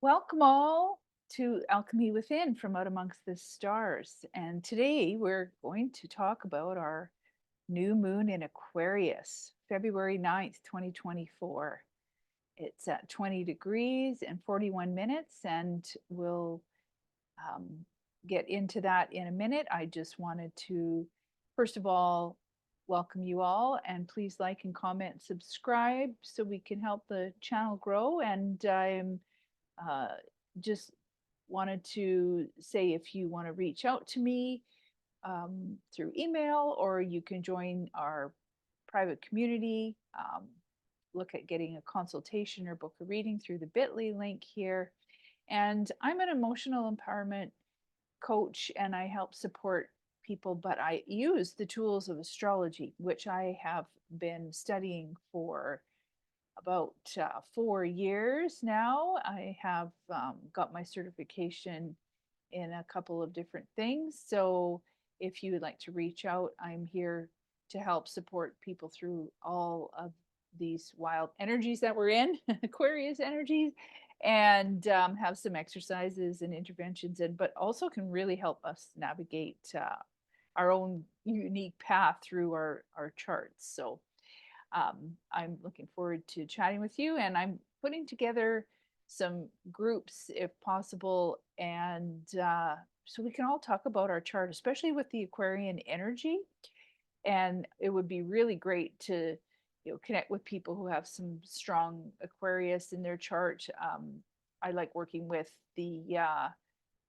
Welcome all to Alchemy Within from Out Amongst the Stars. And today we're going to talk about our new moon in Aquarius, February 9th, 2024. It's at 20 degrees and 41 minutes, and we'll um, get into that in a minute. I just wanted to, first of all, welcome you all, and please like and comment, subscribe so we can help the channel grow. And I'm uh, just wanted to say if you want to reach out to me through email, or you can join our private community, look at getting a consultation or book a reading through the bit.ly link here. And I'm an emotional empowerment coach and I help support people, but I use the tools of astrology, which I have been studying for about 4 years now. I have got my certification in a couple of different things. So if you would like to reach out, I'm here to help support people through all of these wild energies that we're in, Aquarius energies, and have some exercises and interventions in, but also can really help us navigate our own unique path through our charts. So I'm looking forward to chatting with you, and I'm putting together some groups if possible, and so we can all talk about our chart, especially with the Aquarian energy. And it would be really great to connect with people who have some strong Aquarius in their chart. I like working with the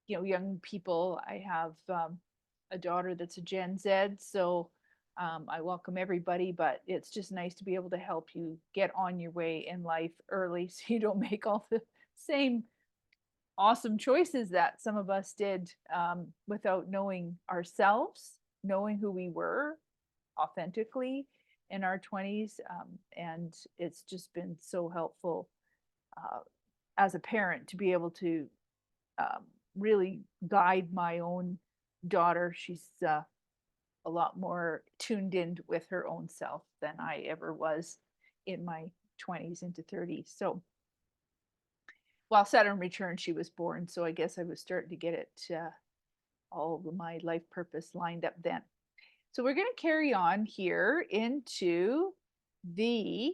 young people. I have a daughter that's a Gen Z, so I welcome everybody, but it's just nice to be able to help you get on your way in life early so you don't make all the same awesome choices that some of us did without knowing ourselves, knowing who we were authentically in our 20s. And it's just been so helpful uh, as a parent to be able to um, really guide my own daughter. She's a lot more tuned in with her own self than I ever was in my 20s into 30s. So while Saturn returned, she was born. So I guess I was starting to get it, all of my life purpose lined up then. So we're going to carry on here into the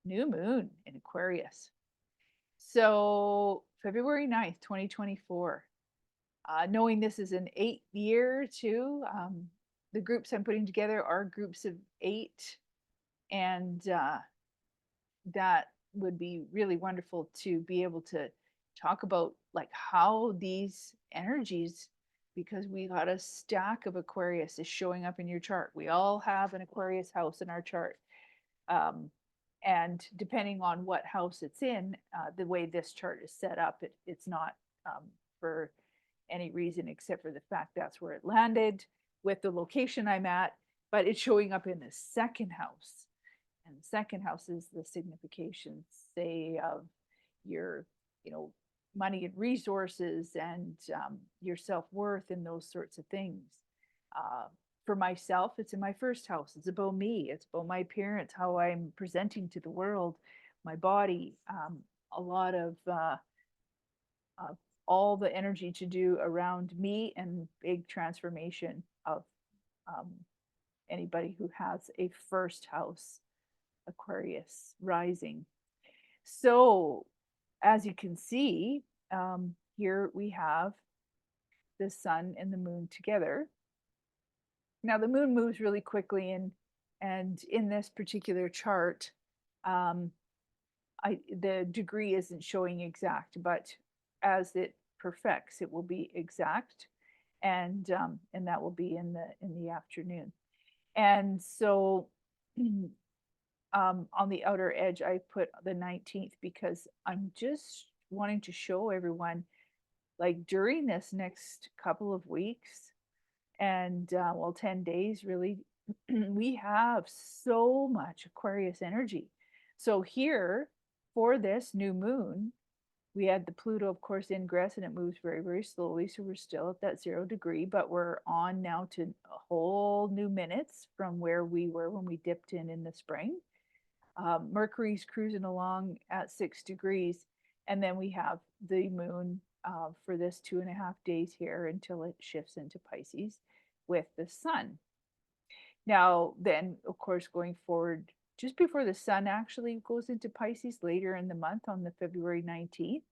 new moon in Aquarius. So February 9th, 2024. Knowing this is an 8 year too, the groups I'm putting together are groups of 8, and that would be really wonderful to be able to talk about like how these energies, because we got a stack of Aquarius is showing up in your chart. We all have an Aquarius house in our chart. Um, and depending on what house it's in, the way this chart is set up, it's not for any reason except for the fact that's where it landed with the location I'm at, but it's showing up in the second house. And the second house is the signification, say, of your, you know, money and resources and your self worth and those sorts of things. Uh, for myself, it's in my first house. It's about me. It's about my appearance, how I'm presenting to the world, my body. A lot of all the energy to do around me and big transformation of um, anybody who has a first house Aquarius rising. So, as you can see, here we have the sun and the moon together. Now, the moon moves really quickly, and in this particular chart, um, the degree isn't showing exact, but as it perfects, it will be exact, and that will be in the afternoon. And so, on the outer edge, I put the 19th because I'm just wanting to show everyone, like during this next couple of weeks and well, 10 days really, we have so much Aquarius energy. So here for this new moon, we had the Pluto, of course, ingress, and it moves very, very slowly. So we're still at that 0 degree, but we're on now to a whole new minutes from where we were when we dipped in the spring. Mercury's cruising along at 6 degrees. And then we have the moon for this 2.5 days here until it shifts into Pisces with the sun. Now, then, of course, going forward, just before the sun actually goes into Pisces later in the month on the February 19th,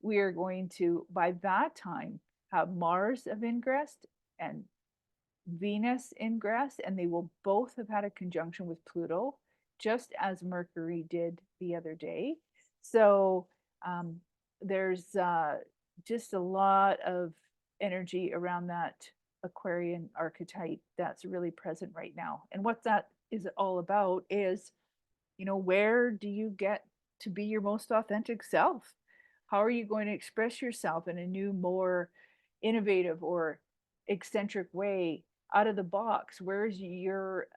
we are going to, by that time, have Mars of ingress and Venus ingress, and they will both have had a conjunction with Pluto, just as Mercury did the other day. So um, there's just a lot of energy around that Aquarian archetype that's really present right now. And what that is all about is, where do you get to be your most authentic self? How are you going to express yourself in a new, more innovative or eccentric way, out of the box? Where's your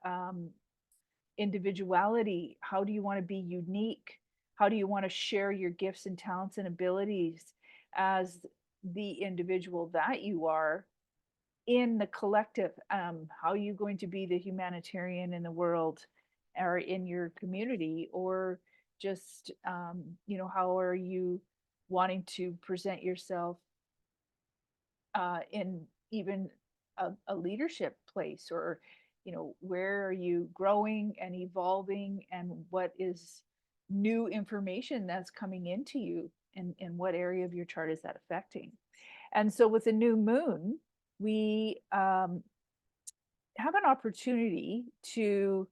individuality? How do you want to be unique? How do you want to share your gifts and talents and abilities as the individual that you are in the collective? How are you going to be the humanitarian in the world or in your community? Or just, how are you wanting to present yourself in even a leadership place? Or, where are you growing and evolving, and what is new information that's coming into you, and in what area of your chart is that affecting? And so with the new moon, we have an opportunity to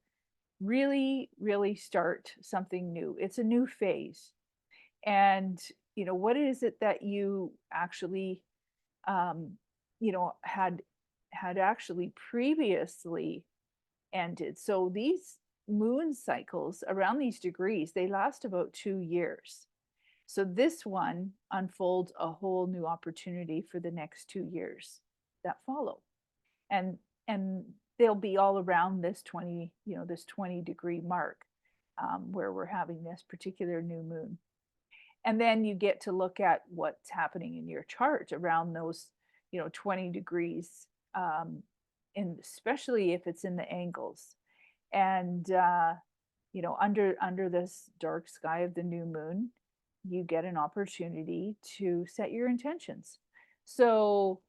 really, really start something new. It's a new phase. And, what is it that you actually, um, had actually previously ended? So these moon cycles around these degrees, they last about 2 years. So this one unfolds a whole new opportunity for the next 2 years that follow. And they'll be all around this 20-degree mark, where we're having this particular new moon. And then you get to look at what's happening in your chart around those 20 degrees, and especially if it's in the angles. And under this dark sky of the new moon, you get an opportunity to set your intentions. So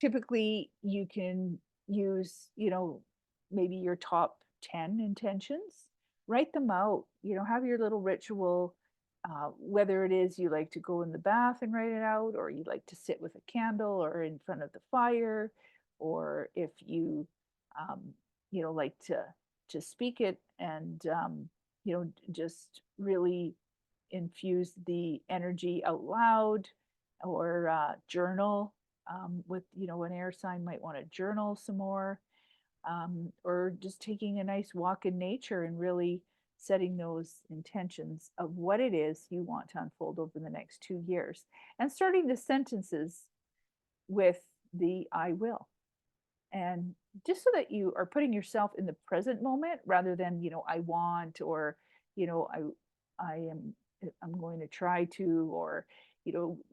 typically you can use, maybe your top 10 intentions, write them out, have your little ritual, whether it is you like to go in the bath and write it out, or you like to sit with a candle or in front of the fire, or if you, um, like to speak it, and, just really infuse the energy out loud, or journal, with, an air sign might want to journal some more, or just taking a nice walk in nature and really setting those intentions of what it is you want to unfold over the next 2 years, and starting the sentences with the I will. And just so that you are putting yourself in the present moment rather than, I want, or, I'm going to try to, or,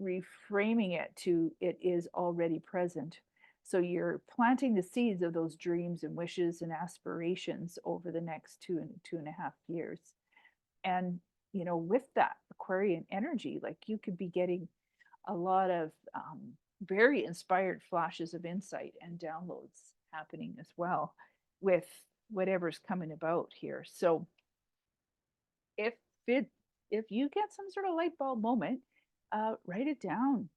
reframing it to it is already present. So you're planting the seeds of those dreams and wishes and aspirations over the next 2.5 years. And, with that Aquarian energy, like, you could be getting a lot of very inspired flashes of insight and downloads happening as well with whatever's coming about here. So if it if you get some sort of light bulb moment, write it down.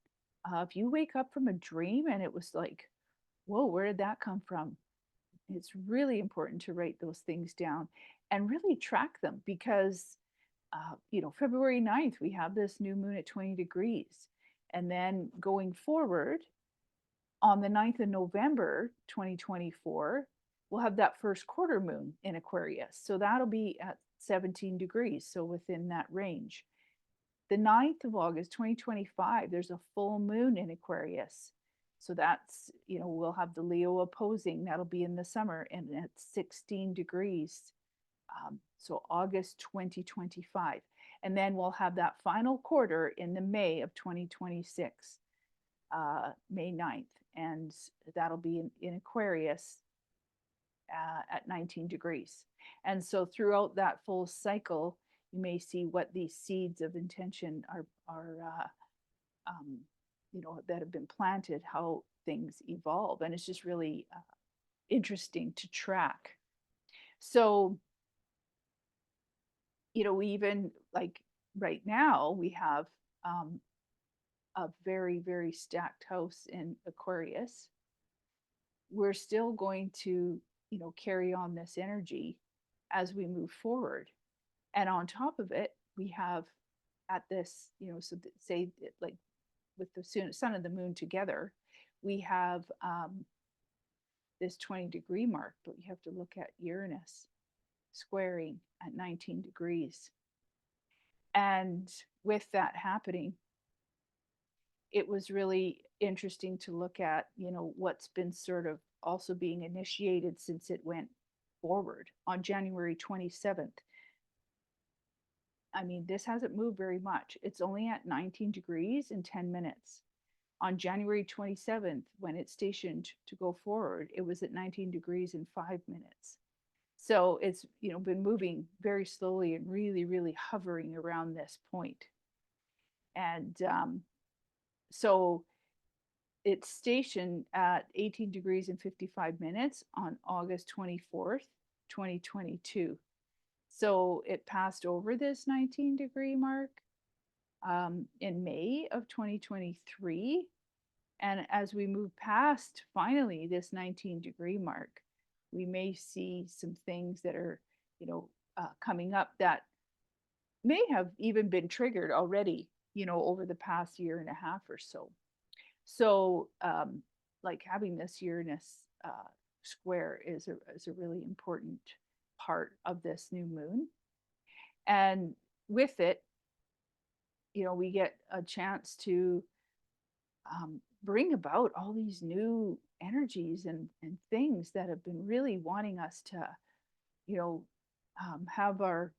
If you wake up from a dream and it was like, whoa, where did that come from? It's really important to write those things down and really track them, because February 9th, we have this new moon at 20 degrees. And then going forward, on the 9th of November 2024, we'll have that first quarter moon in Aquarius. So that'll be at 17 degrees, so within that range. The 9th of August 2025, there's a full moon in Aquarius. So that's, we'll have the Leo opposing. That'll be in the summer and at 16 degrees. So August 2025. And then we'll have that final quarter in the May of 2026, May 9th. And that'll be in Aquarius at 19 degrees. And so throughout that full cycle, you may see what these seeds of intention are you know, that have been planted, how things evolve. And it's just really interesting to track. So, you know, we even like right now, we have a very, very stacked house in Aquarius. We're still going to, you know, carry on this energy as we move forward. And on top of it, we have at this, you know, so say like with the sun and the moon together, we have this 20-degree mark, but you have to look at Uranus squaring at 19 degrees. And with that happening, it was really interesting to look at, you know, what's been sort of also being initiated since it went forward on January 27th. I mean, this hasn't moved very much. It's only at 19 degrees in 10 minutes. On January 27th, when it's stationed to go forward, it was at 19 degrees in 5 minutes. So it's, you know, been moving very slowly and really, really hovering around this point. And so it's stationed at 18 degrees and 55 minutes on August 24th, 2022. So it passed over this 19-degree mark in May of 2023. And as we move past finally this 19-degree mark, we may see some things that are, you know, coming up that may have even been triggered already, you know, over the past year and a half or so. So, like having this Uranus square is a really important part of this new moon. And with it, you know, we get a chance to bring about all these new energies and things that have been really wanting us to, you know, have our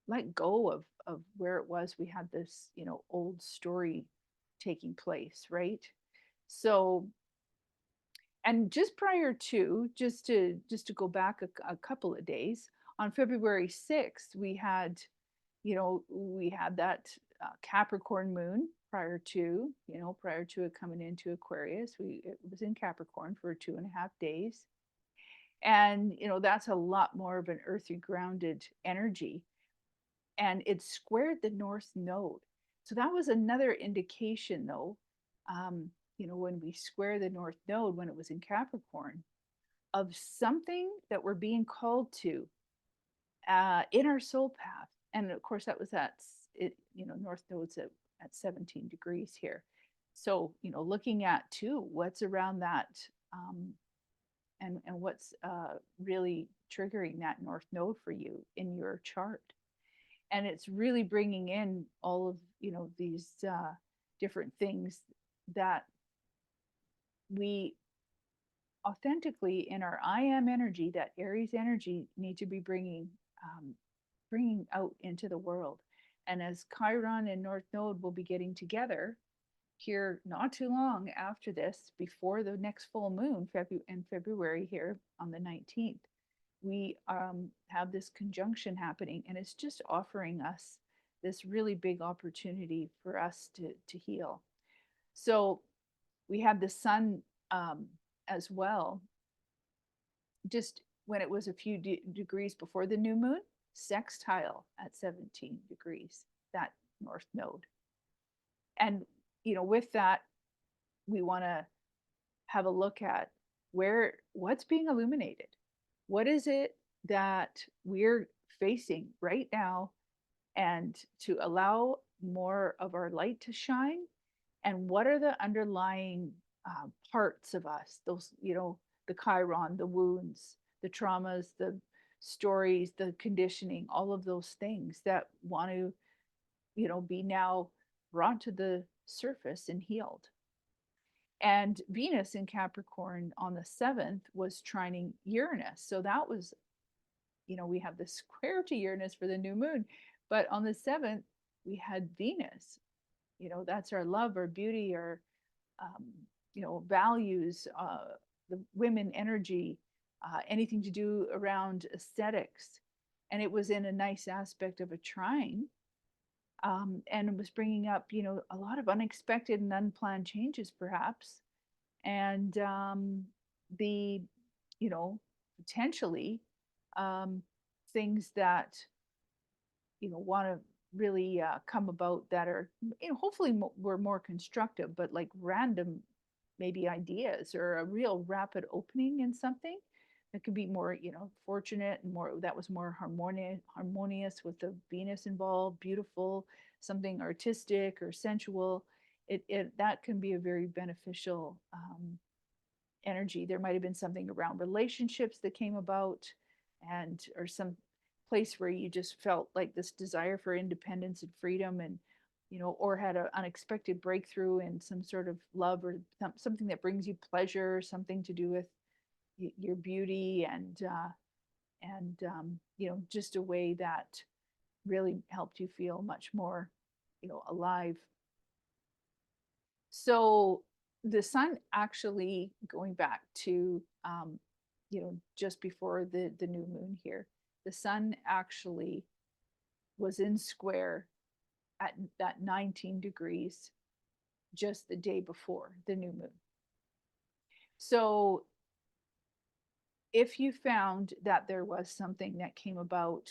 let go of where it was we had this, you know, old story taking place, right? So, and just prior to, just to go back a couple of days, on February 6th, we had, you know, we had that Capricorn moon prior to, you know, prior to it coming into Aquarius. It was in Capricorn for 2.5 days. And, you know, that's a lot more of an earthy grounded energy. And it squared the North Node. So that was another indication, though, you know, when we square the North Node, when it was in Capricorn, of something that we're being called to in our soul path. And of course, that was at, it, you know, North Node's at 17 degrees here. So, you know, looking at too, what's around that and what's really triggering that North Node for you in your chart. And it's really bringing in all of, you know, these different things that we authentically in our I am energy, that Aries energy, need to be bringing out into the world. And as Chiron and North Node will be getting together here not too long after this, before the next full moon in February here on the 19th, we have this conjunction happening, and it's just offering us this really big opportunity for us to heal. So we had the sun as well, just when it was a few degrees before the new moon, sextile at 17 degrees, that North Node. And, you know, with that, we want to have a look at what's being illuminated. What is it that we're facing right now, and to allow more of our light to shine? And what are the underlying parts of us, those, you know, the Chiron, the wounds, the traumas, the stories, the conditioning, all of those things that want to, you know, be now brought to the surface and healed. And Venus in Capricorn on the 7th was trining Uranus. So that was, you know, we have the square to Uranus for the new moon. But on the 7th, we had Venus. You know, that's our love, our beauty, our, you know, values, the women energy, anything to do around aesthetics. and it was in a nice aspect of a trine. And it was bringing up, a lot of unexpected and unplanned changes, perhaps, and the, potentially um, things that want to really come about that are hopefully were more constructive, but like random maybe ideas or a real rapid opening in something that could be more fortunate and more that was more harmonious with the Venus involved, beautiful, something artistic or sensual. It that can be a very beneficial energy. There might have been something around relationships that came about, and or some place where you just felt like this desire for independence and freedom, and or had an unexpected breakthrough in some sort of love or something that brings you pleasure, something to do with your beauty, and just a way that really helped you feel much more alive. So the sun actually, going back to just before the new moon here, the sun actually was in square at that 19 degrees just the day before the new moon. So if you found that there was something that came about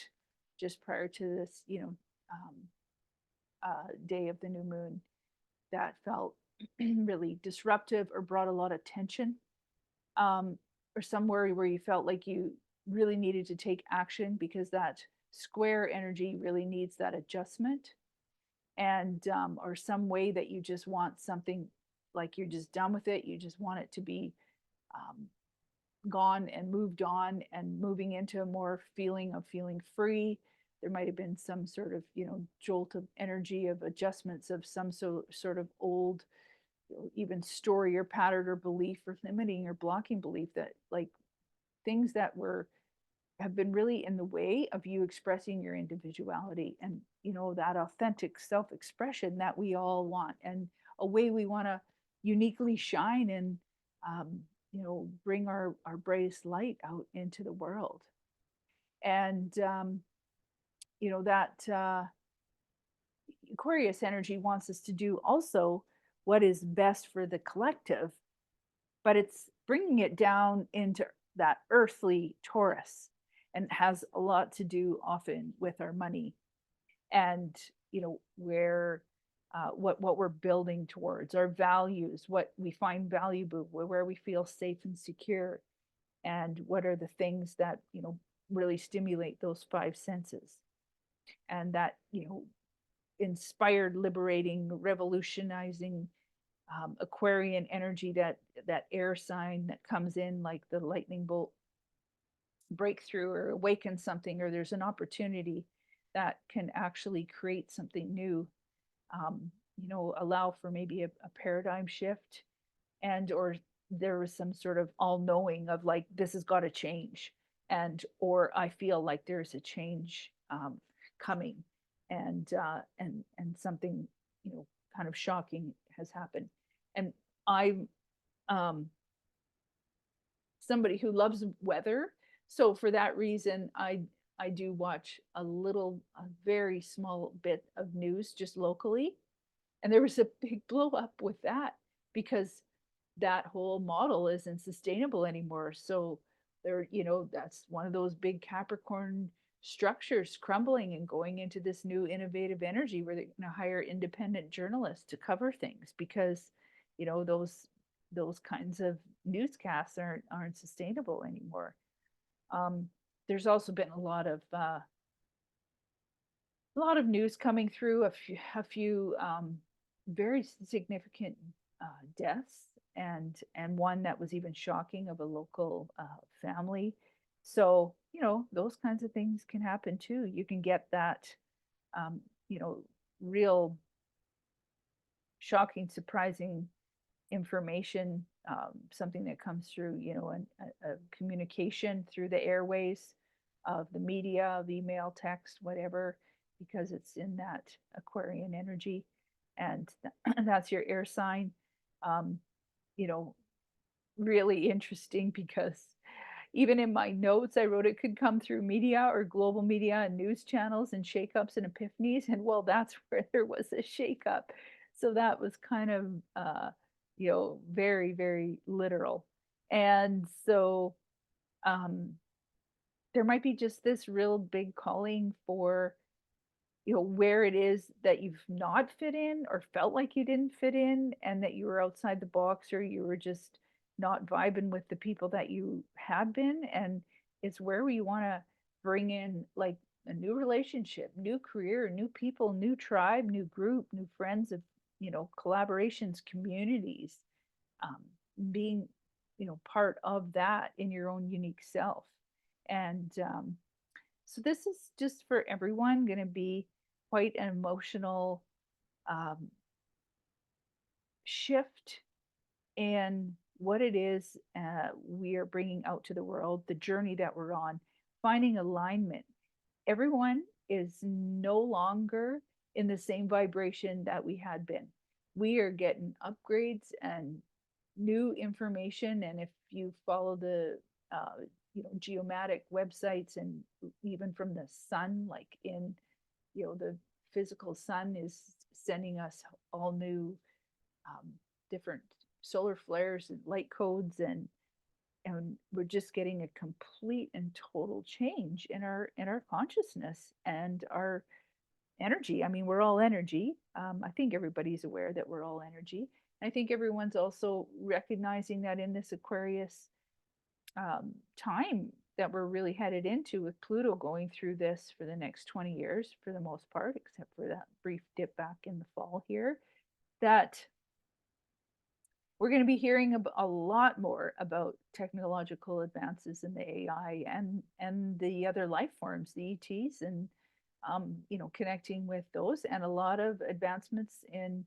just prior to this, day of the new moon that felt really disruptive or brought a lot of tension, um, or somewhere where you felt like you really needed to take action because that square energy really needs that adjustment, and or some way that you just want something, like you're just done with it, you just want it to be um, gone and moved on and moving into a more feeling of feeling free. There might have been some sort of jolt of energy of adjustments of some sort of old even story or pattern or belief or limiting or blocking belief, that like things that were have been really in the way of you expressing your individuality and that authentic self-expression that we all want, and a way we want to uniquely shine and um, bring our brightest light out into the world. And that Aquarius energy wants us to do also what is best for the collective, but it's bringing it down into that earthly Taurus, and has a lot to do often with our money, and where what we're building towards, our values, what we find valuable, where we feel safe and secure, and what are the things that really stimulate those five senses, and that inspired, liberating, revolutionizing Aquarian energy, that air sign that comes in like the lightning bolt breakthrough or awaken something, or there's an opportunity that can actually create something new, allow for maybe a paradigm shift, and or there was some sort of all knowing of like this has got to change, and or I feel like there's a change coming, and something kind of shocking has happened. And I'm um, somebody who loves weather, so for that reason, I do watch a very small bit of news just locally, and there was a big blow up with that because that whole model isn't sustainable anymore. So there, that's one of those big Capricorn structures crumbling and going into this new innovative energy where they're going to hire independent journalists to cover things because, those kinds of newscasts aren't sustainable anymore. Um, there's also been a lot of news coming through, a few very significant deaths, and one that was even shocking of a local family. So those kinds of things can happen too. You can get that um, you know real shocking, surprising information, something that comes through a communication through the airways of the media, of email, text, whatever, because it's in that Aquarian energy, and that's your air sign. um, you know Really interesting because Even in my notes, I wrote it could come through media or global media and news channels and shakeups and epiphanies. And well, that's where there was a shakeup. So that was kind of, very, very literal. And so um, there might be just this real big calling for, where it is that you've not fit in or felt like you didn't fit in and that you were outside the box or you were just not vibing with the people that you had been. And it's where we want to bring in like a new relationship, new career, new people, new tribe, new group, new friends of, collaborations, communities, um, being, part of that in your own unique self. And so this is just for everyone going to be quite an emotional um, shift in what it is we are bringing out to the world, the journey that we're on, finding alignment. Everyone is no longer in the same vibration that we had been. We are getting upgrades and new information. And if you follow the geomatic websites and even from the sun, like in the physical sun is sending us all new um, different solar flares and light codes, and we're just getting a complete and total change in our consciousness and our energy. I mean, we're all energy. I think everybody's aware that we're all energy. I think everyone's also recognizing that in this Aquarius time that we're really headed into, with Pluto going through this for the next 20 years for the most part, except for that brief dip back in the fall here, that we're going to be hearing a lot more about technological advances in the AI and the other life forms, the ETs, and connecting with those, and a lot of advancements in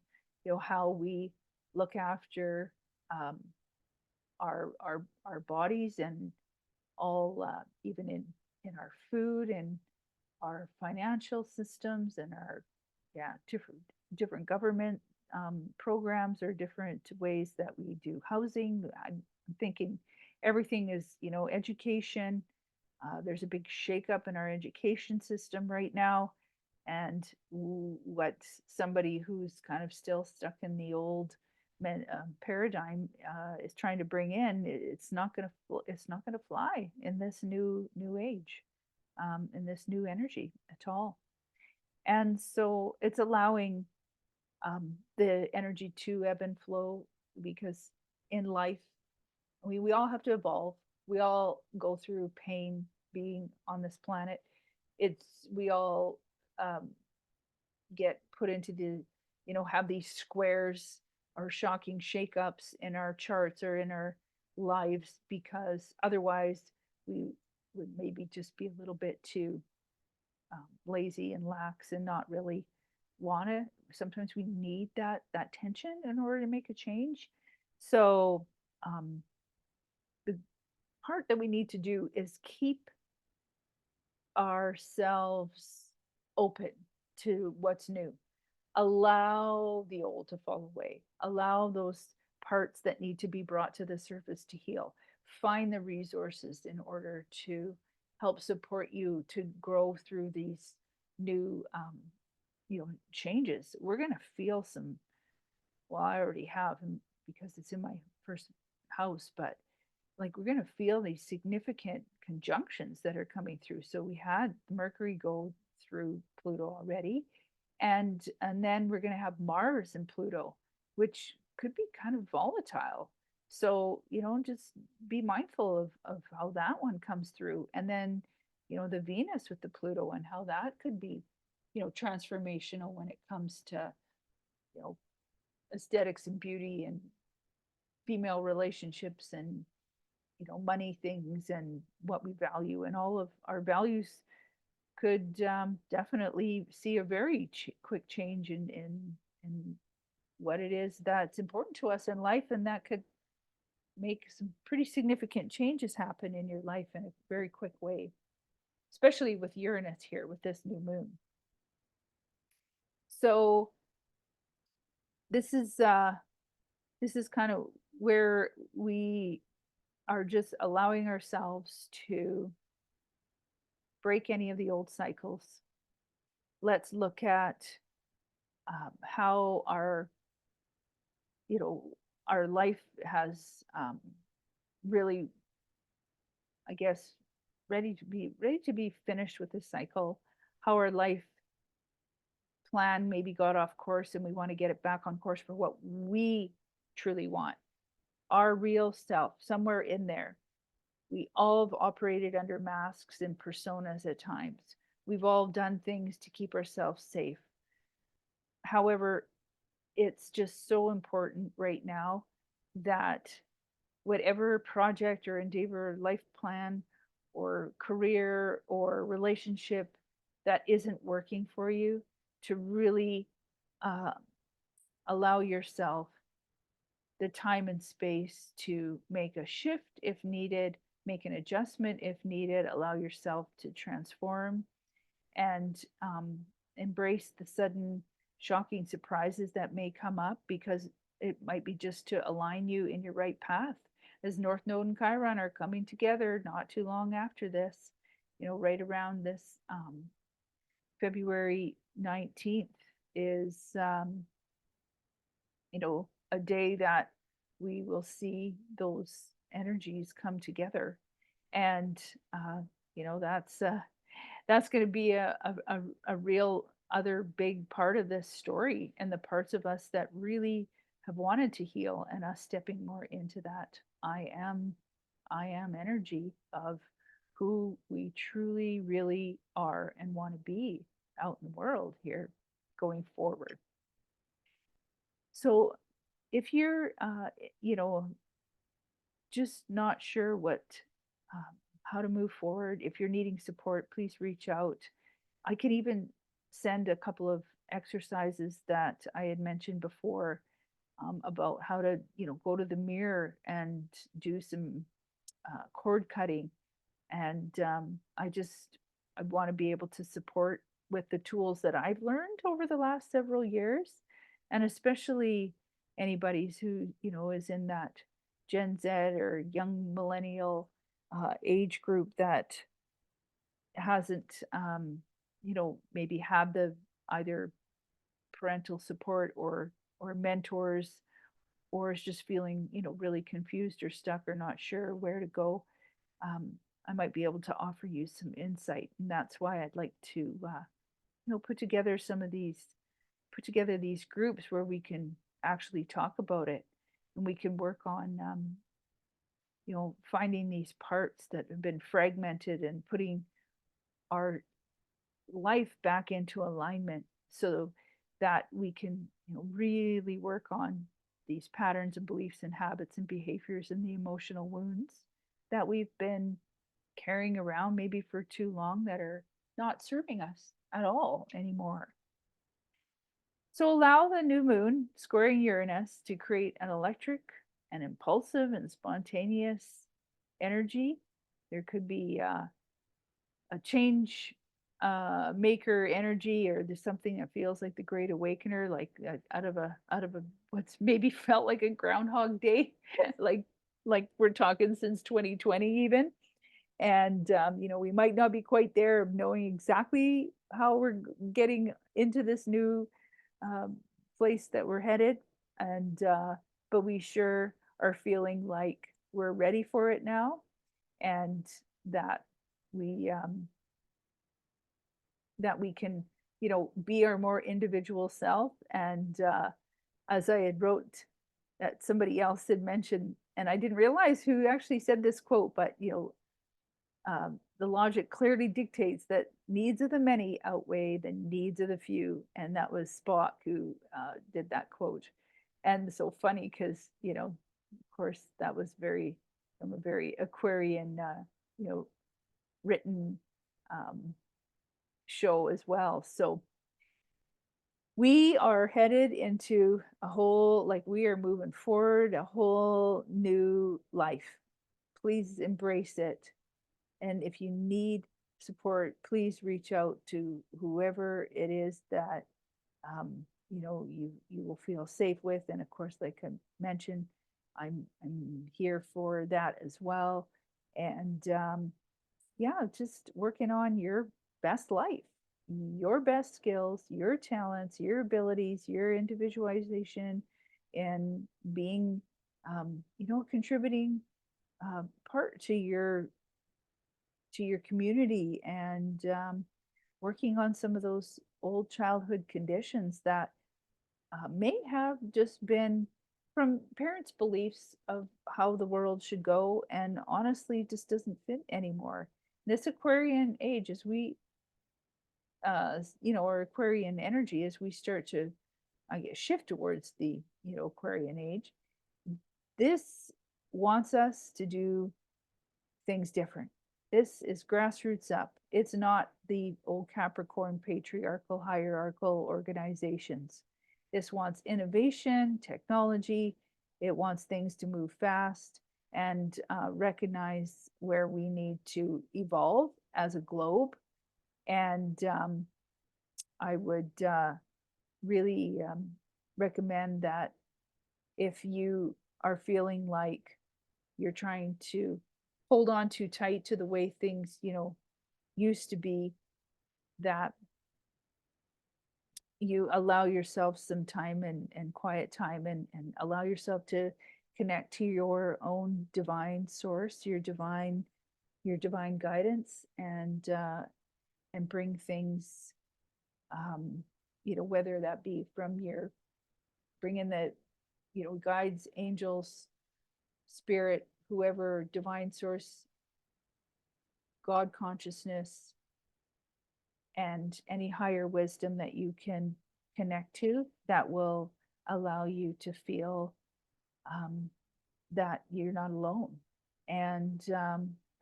how we look after um, our bodies and all even in our food and our financial systems and our different government programs or different ways that we do housing. I'm thinking everything is education. There's a big shakeup in our education system right now, and what somebody who's kind of still stuck in the old paradigm is trying to bring in, it's not going to fly in this new age, in this new energy at all. And so it's allowing the energy to ebb and flow, because in life, we all have to evolve. We all go through pain being on this planet. It's we all um, get put into have these squares or shocking shakeups in our charts or in our lives, because otherwise we would maybe just be a little bit too lazy and lax and not really want to. Sometimes we need that tension in order to make a change. So the part that we need to do is keep ourselves open to what's new. Allow the old to fall away. Allow those parts that need to be brought to the surface to heal. Find the resources in order to help support you to grow through these new changes. We're going to feel some, well, I already have, because it's in my first house, but like we're going to feel these significant conjunctions that are coming through. So we had Mercury go through Pluto already, and then we're going to have Mars and Pluto, which could be kind of volatile. So just be mindful of how that one comes through, and then the Venus with the Pluto and how that could be transformational when it comes to you know aesthetics and beauty and female relationships and money things and what we value, and all of our values could definitely see a very quick change in what it is that's important to us in life, and that could make some pretty significant changes happen in your life in a very quick way, especially with Uranus here with this new moon. So this is kind of where we are just allowing ourselves to break any of the old cycles. Let's look at how you know, our life has really, I guess, ready to be finished with this cycle. How our life plan maybe got off course, and we want to get it back on course for what we truly want, our real self, somewhere in there. We all have operated under masks and personas at times. We've all done things to keep ourselves safe. However, it's just so important right now that whatever project or endeavor, life plan, or career or relationship that isn't working for you, to really uh, allow yourself the time and space to make a shift if needed, make an adjustment if needed, allow yourself to transform, and embrace the sudden shocking surprises that may come up, because it might be just to align you in your right path. As North Node and Chiron are coming together not too long after this, right around this February 19th is, a day that we will see those energies come together. And, that's going to be a real other big part of this story, and the parts of us that really have wanted to heal, and us stepping more into that I am energy of who we truly really are and want to be out in the world here going forward. So if you're just not sure how to move forward, if you're needing support, please reach out. I could even send a couple of exercises that I had mentioned before, about how to, go to the mirror and do some cord cutting. And I want to be able to support with the tools that I've learned over the last several years, and especially anybody who, is in that Gen Z or young millennial age group that hasn't, maybe had the either parental support or mentors, or is just feeling, really confused or stuck or not sure where to go. um, I might be able to offer you some insight, and that's why I'd like to, put together these groups where we can actually talk about it, and we can work on, finding these parts that have been fragmented and putting our life back into alignment, so that we can, really work on these patterns and beliefs and habits and behaviors and the emotional wounds that we've been carrying around maybe for too long, that are not serving us at all anymore. So allow the new moon squaring Uranus to create an electric and impulsive and spontaneous energy. There could be a change maker energy, or there's something that feels like the great awakener, like out of a what's maybe felt like a groundhog day, like we're talking since 2020 even. And we might not be quite there of knowing exactly how we're getting into this new um, place that we're headed, and but we sure are feeling like we're ready for it now, and that we can, be our more individual self. And as I had wrote, that somebody else had mentioned, and I didn't realize who actually said this quote, but the logic clearly dictates that needs of the many outweigh the needs of the few, and that was Spock who did that quote. And so funny because, of course, that was from a very Aquarian, written show as well. So we are headed into we are moving forward, a whole new life. Please embrace it. And if you need support, please reach out to whoever it is that you will feel safe with. And of course, like I mentioned, I'm here for that as well. And yeah, just working on your best life, your best skills, your talents, your abilities, your individualization, and being, contributing part to your community, and working on some of those old childhood conditions that may have just been from parents' beliefs of how the world should go, and honestly just doesn't fit anymore. This Aquarian age, as we, or Aquarian energy, as we start to, I guess, shift towards the, Aquarian age, this wants us to do things different. This is grassroots up. It's not the old Capricorn patriarchal hierarchical organizations. This wants innovation, technology. It wants things to move fast and recognize where we need to evolve as a globe. And I would really recommend that if you are feeling like you're trying to hold on too tight to the way things, used to be, that you allow yourself some time and quiet time, and allow yourself to connect to your own divine source, your divine guidance, and bring things, whether that be from your, bring in the, guides, angels, spirit, whoever, divine source, God consciousness, and any higher wisdom that you can connect to, that will allow you to feel that you're not alone. And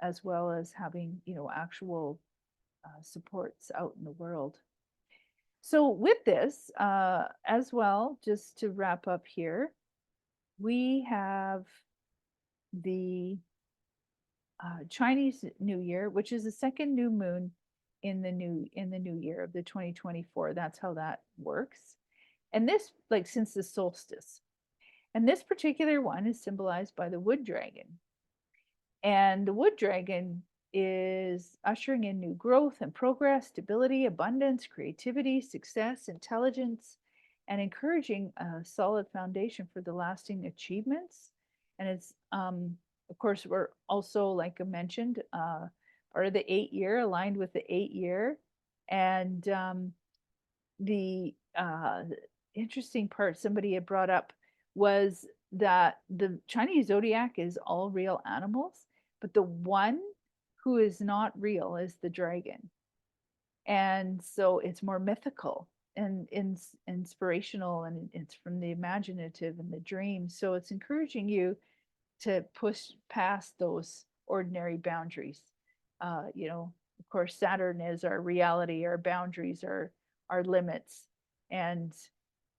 as well as having, actual supports out in the world. So, with this, as well, just to wrap up here, we have the Chinese New Year, which is the second new moon in the new year of the 2024. That's how that works. And this, like, since the solstice. And this particular one is symbolized by the wood dragon. And the wood dragon is ushering in new growth and progress, stability, abundance, creativity, success, intelligence, and encouraging a solid foundation for the lasting achievements. And it's, of course, we're also, like I mentioned, part of the 8 year, aligned with the 8 year. And the interesting part somebody had brought up was that the Chinese zodiac is all real animals, but the one who is not real is the dragon. And so it's more mythical and inspirational, and it's from the imaginative and the dream. So it's encouraging you to push past those ordinary boundaries. Of course, Saturn is our reality, our boundaries, our limits. And,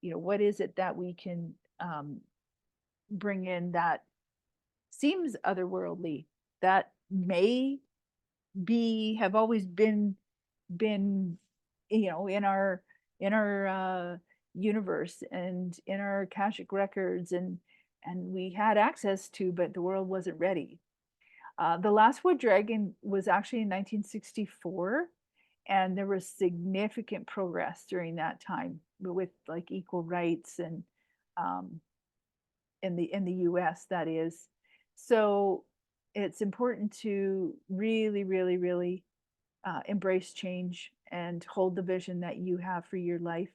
what is it that we can bring in that seems otherworldly, that may have always been in our universe and in our Akashic records, and we had access to, but the world wasn't ready. The last wood dragon was actually in 1964, and there was significant progress during that time with, like, equal rights, and in the US, that is. So it's important to really, really, really embrace change and hold the vision that you have for your life,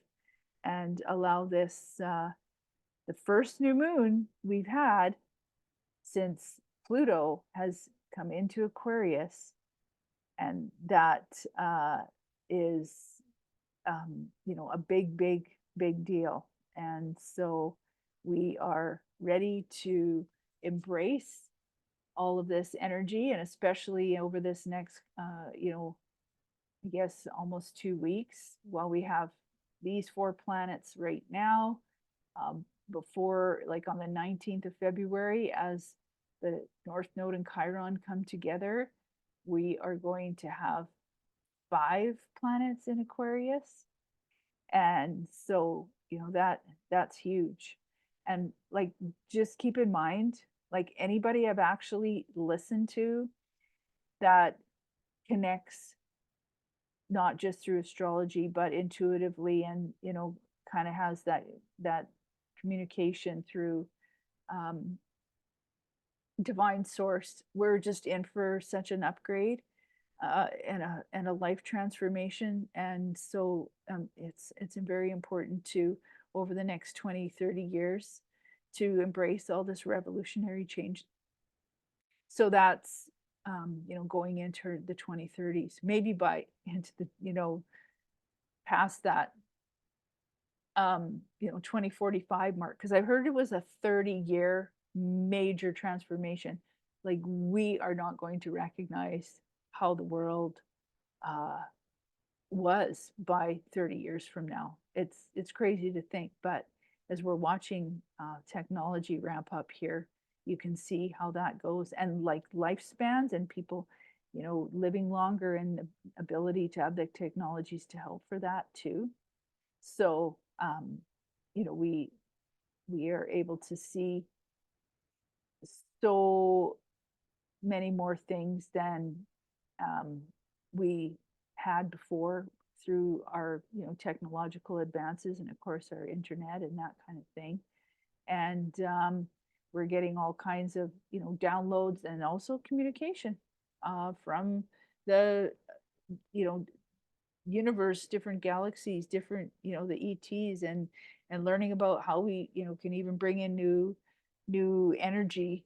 and allow this, the first new moon we've had since Pluto has come into Aquarius, and that is, a big, big, big deal. And so we are ready to embrace all of this energy, and especially over this next, I guess almost 2 weeks, while we have these 4 planets right now, before, like, on the 19th of February, as the North Node and Chiron come together, we are going to have 5 planets in Aquarius. And so, that's huge. And like, just keep in mind, like anybody I've actually listened to that connects not just through astrology, but intuitively and, kind of has that communication through um, divine source, we're just in for such an upgrade and a life transformation. And so it's very important to, over the next 20, 30 years, to embrace all this revolutionary change. So that's going into the 2030s, maybe by into the past that 2045 mark, because I heard it was a 30-year major transformation. Like, we are not going to recognize how the world uh, was by 30 years from now. It's crazy to think, but as we're watching technology ramp up here, you can see how that goes, and like lifespans and people, living longer, and the ability to have the technologies to help for that too. So, we are able to see so many more things than um, we had before through our, technological advances, and of course our internet and that kind of thing. And we're getting all kinds of, downloads and also communication from the, you know, universe, different galaxies, different, the ETs, and learning about how we, can even bring in new energy,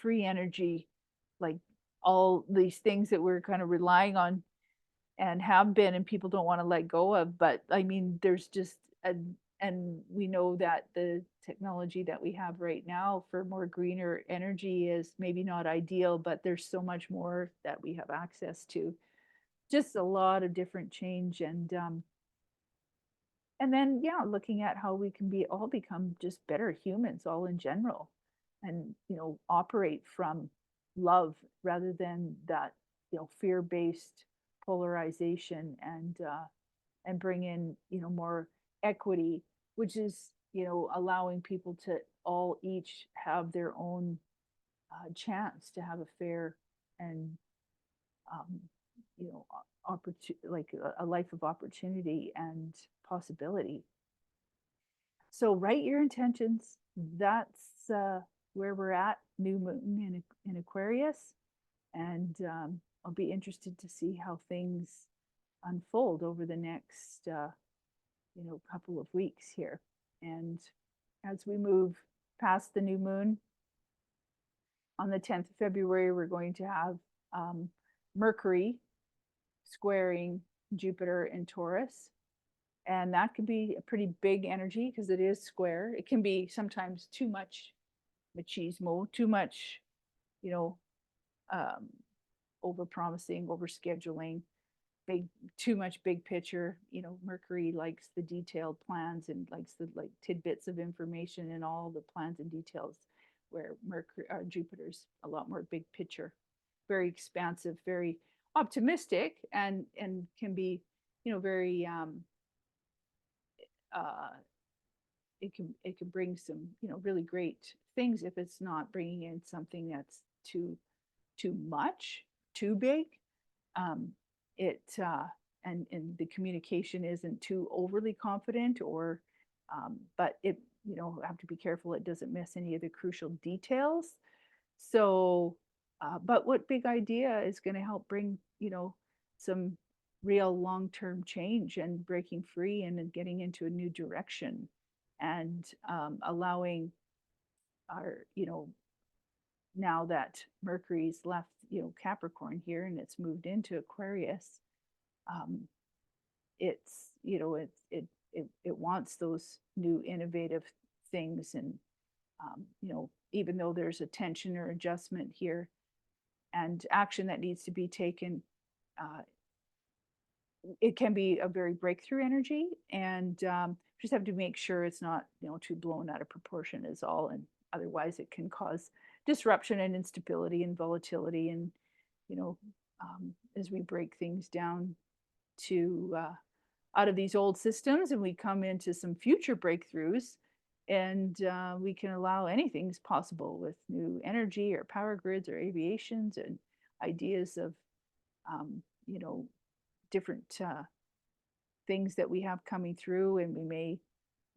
free energy, like all these things that we're kind of relying on and have been, and people don't want to let go of. But I mean, there's just a, and we know that the technology that we have right now for more greener energy is maybe not ideal, but there's so much more that we have access to. Just a lot of different change. And then, yeah, looking at how we can all become just better humans all in general, and operate from love rather than that, fear-based polarization, and bring in, more equity, which is, allowing people to all each have their own chance to have a fair and um, like a life of opportunity and possibility. So write your intentions. That's where we're at. New moon in Aquarius, and I'll be interested to see how things unfold over the next couple of weeks here. And as we move past the new moon on the 10th of February, we're going to have Mercury squaring Jupiter in Taurus. And that could be a pretty big energy because it is square. It can be sometimes too much machismo, too much, you know, um, over promising, over scheduling, too much big picture. Mercury likes the detailed plans and likes the like tidbits of information and all the plans and details, where Jupiter's a lot more big picture, very expansive, very optimistic, and can be, very uh, it can bring some, really great things if it's not bringing in something that's too much, too big. um, it and the communication isn't too overly confident, or but it, have to be careful it doesn't miss any of the crucial details. So but what big idea is going to help bring, some real long-term change and breaking free and getting into a new direction, and allowing our, now that Mercury's left, Capricorn here and it's moved into Aquarius, um, it's, it wants those new innovative things. And even though there's a tension or adjustment here and action that needs to be taken, uh, it can be a very breakthrough energy. And just have to make sure it's not, too blown out of proportion is all. And otherwise it can cause disruption and instability and volatility. And you know as we break things down to out of these old systems and we come into some future breakthroughs, and we can allow anything's possible with new energy or power grids or aviations and ideas of you know, different things that we have coming through, and we may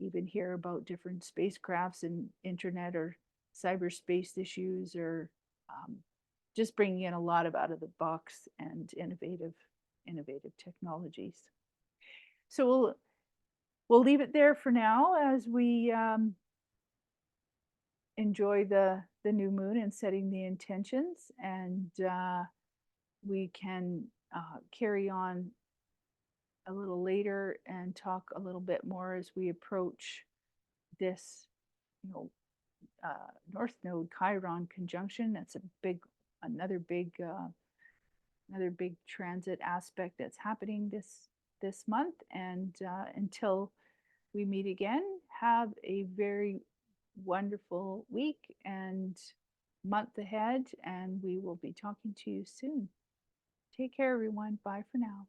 even hear about different spacecrafts and internet or cyberspace issues, or um, just bringing in a lot of out of the box and innovative technologies. So we'll leave it there for now as we enjoy the new moon and setting the intentions, and we can carry on a little later and talk a little bit more as we approach this, you know, North Node Chiron conjunction. That's a big, another big, another big transit aspect that's happening this month. And until we meet again, have a very wonderful week and month ahead, and we will be talking to you soon. Take care, everyone. Bye for now.